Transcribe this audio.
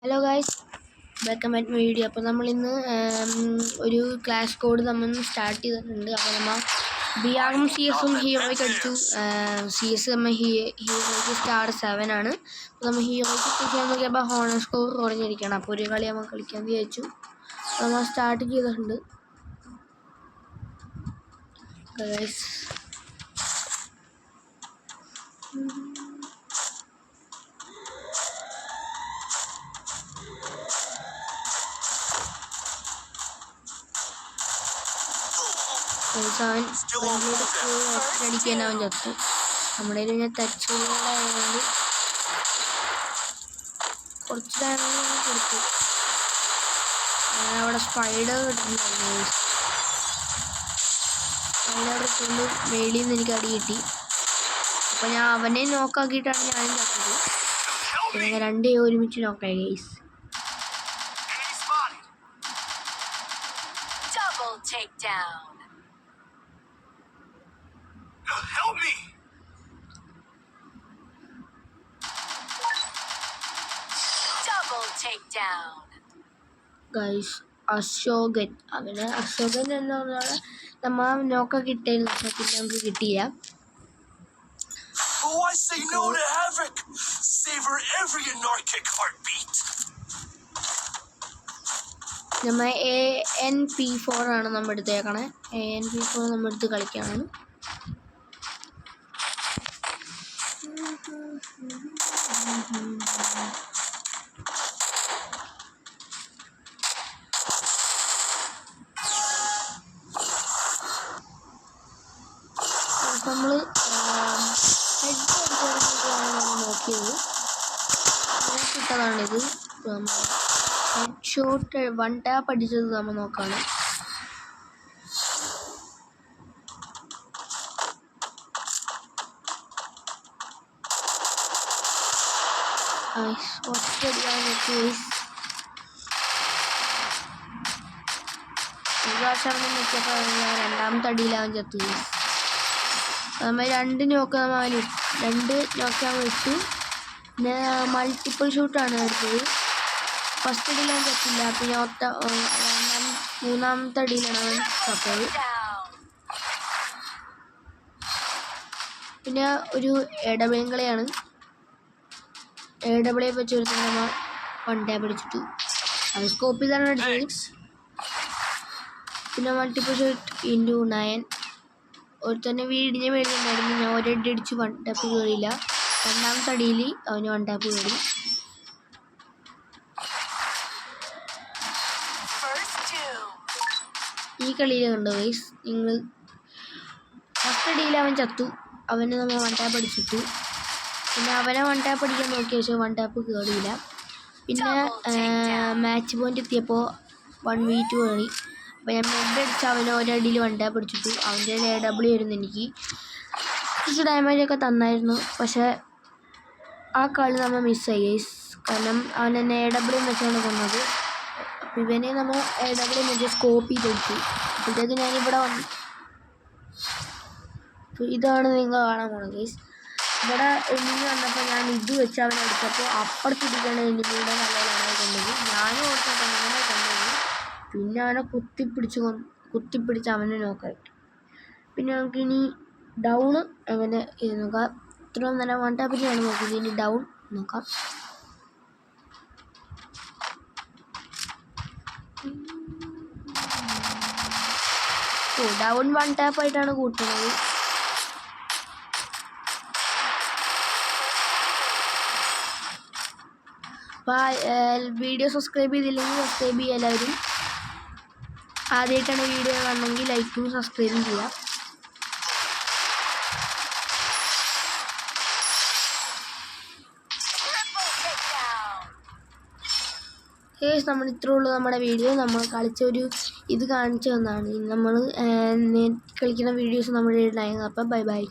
Hello guys, welcome back my video. അപ്പോൾ നമ്മളിന്ന് ഒരു ക്ലാഷ് കോഡ് നമ്മൾ സ്റ്റാർട്ട് ചെയ്തിട്ടുണ്ട്. അപ്പോൾ നമ്മൾ ബിയാറും CS ഹീറോയ്ക്ക് അടിച്ചു. CS നമ്മൾ ഹീറോയ്ക്ക് സ്റ്റാർ 7 ആണ്. അപ്പോൾ നമ്മൾ ഹീറോയ്ക്ക് ചെയ്യാൻ നോക്കിയപ്പോൾ ഹോണർ സ്കോർ കുറഞ്ഞിരിക്കണം. അപ്പോൾ ഒരു കളി നമ്മൾ കളിക്കാൻ വിചാരിച്ചു. നമ്മൾ സ്റ്റാർട്ട് ചെയ്തിട്ടുണ്ട് ഗൈസ്. അടിക്കാൻ അവൻ ചത്തു. നമ്മുടെ കയ്യിൽ ടച്ചുകളായതുകൊണ്ട് കുറച്ച് ടൈമിൽ കൊടുത്തു. അവിടെ സ്പൈഡർ കിട്ടുന്നുണ്ടായിരുന്നു. സ്പൈഡർ കൊണ്ട് മേളിൽ നിന്ന് എനിക്ക് അടി കിട്ടി. അപ്പോൾ ഞാൻ അവനെ നോക്കാക്കിയിട്ടാണ് ഞാനും ചത്തത്. പിന്നെ രണ്ടേ ഒരുമിച്ച് നോക്കായി guys. Help me! Double takedown. Guys, Ashokan എന്നുള്ള നമ്മ നോക്ക കിട്ടിയിരുന്നു. പിന്നെ നമുക്ക് കിട്ടിയില്ല. Oh, I say no to havoc. Savor every anarchic heartbeat. നമ്മ ANP4 ആണ് നമ്മൾ എടുത്തേക്കണേ. ANP4 നമ്മൾ എടുത്ത് കളിക്കാനാണ്. നമ്മൾ നോക്കിയത് കിട്ടതാണിത്. ഹെഡ് ഷോട്ട് 1 ടാപ്പ് അടിച്ചത് നമ്മൾ നോക്കാണ്. രണ്ടാമത്തെ അടിയിലാവൻ ചത്തു. നമ്മൾ രണ്ട് നോക്കാൻ വെച്ചു. പിന്നെ മൾട്ടിപ്പിൾ ഷൂട്ടാണ് എടുത്തത്. ഫസ്റ്റ് അടിയിൽ അവൻ ചത്തില്ല. പിന്നെ മൂന്നാമത്തെ അടിയിലാണ് അവൻ ചത്തത്. പിന്നെ ഒരു ഇടവേം കളിയാണ്. AWA വെച്ച് ഒരു നമ്മൾ 1 ടാപ്പ് അടിച്ചിട്ടു. അത് സ്കോപ്പ് ചെയ്താണ് അടിച്ചത്. പിന്നെ മൾട്ടിപ്പിൾ ഷോട്ട് ഇൻറ്റു 9 ഒരുത്തന്നെ വീടിൻ്റെ മേടിയുണ്ടായിരുന്നു. ഞാൻ ഒരടി അടിച്ച് 1 ടാപ്പ് കയറിയില്ല. രണ്ടാമത്തെ അടിയിൽ അവന് 1 ടാപ്പ് കയറി. ഈ കളിയിൽ കണ്ടു ഗൈസ് നിങ്ങൾ. ഫസ്റ്റ് അടിയിൽ അവൻ ചത്തു. അവന് നമ്മൾ 1 ടാപ്പ് അടിച്ചിട്ടു. പിന്നെ അവനെ 1 ടാപ്പ് അടിക്കാൻ നോക്കിയ ശേഷം 1 ടാപ്പ് കയറിയില്ല. പിന്നെ മാച്ച് പോയിന്റ് എത്തിയപ്പോൾ 1v2 കയറി. അപ്പോൾ ഞാൻ മെഡ് അടിച്ച് അവനെ ഒരടിയിൽ 1 ടാപ്പ് അടിച്ചിട്ടു. അവൻ്റെ AW ആയിരുന്നു. എനിക്ക് കുറച്ച് ഡാമേജൊക്കെ തന്നായിരുന്നു. പക്ഷേ ആ കളി നമ്മൾ മിസ്സായി ഗൈസ്. കാരണം അവൻ എന്നെ AW വെച്ചാണ് കൊന്നത്. അപ്പോൾ ഇവനെ നമ്മൾ AW വെച്ച് സ്കോപ്പ് ചെയ്തെടുത്തു. അപ്പോഴത്തേക്ക് ഞാനിവിടെ വന്നു. അപ്പോൾ ഇതാണ് നിങ്ങൾ കാണാൻ പോകുന്നത് ഗൈസ്. ഇവിടെ എനിമി വന്നപ്പോൾ ഞാൻ ഇത് വെച്ച് അവനെ അടിച്ചപ്പോൾ അപ്പുറത്തിരിക്കുന്ന എനിമിയുടെ നല്ലതാണ് കൊണ്ടത്. ഞാനും ഓർത്തിട്ട് അങ്ങനെ കൊണ്ടത്. പിന്നെ അവനെ കുത്തിപ്പിടിച്ച് അവനെ നോക്കായി. പിന്നെ നമുക്കിനി ഡൗണ് അങ്ങനെ നോക്കാം. ഇത്രയും നേരം 1 ടാപ്പിനെയാണ് നോക്കിയത്. ഇനി ഡൗൺ നോക്കാം. ഡൗൺ 1 ടാപ്പായിട്ടാണ് കൂട്ടുന്നത്. അപ്പോൾ വീഡിയോ സബ്സ്ക്രൈബ് ചെയ്തില്ലെങ്കിൽ സബ്സ്ക്രൈബ് ചെയ്യുക എല്ലാവരും. ആദ്യമായിട്ടാണ് വീഡിയോ കാണണമെങ്കിൽ ലൈക്കും സബ്സ്ക്രൈബും ചെയ്യാം. നമ്മൾ ഇത്രേ ഉള്ളൂ നമ്മുടെ വീഡിയോ. നമ്മൾ കളിച്ചൊരു ഇത് കാണിച്ചു തന്നാണ്. നമ്മൾ കളിക്കുന്ന വീഡിയോസ് നമ്മുടെ ഇടായിരുന്നു. അപ്പം ബൈ ബൈ.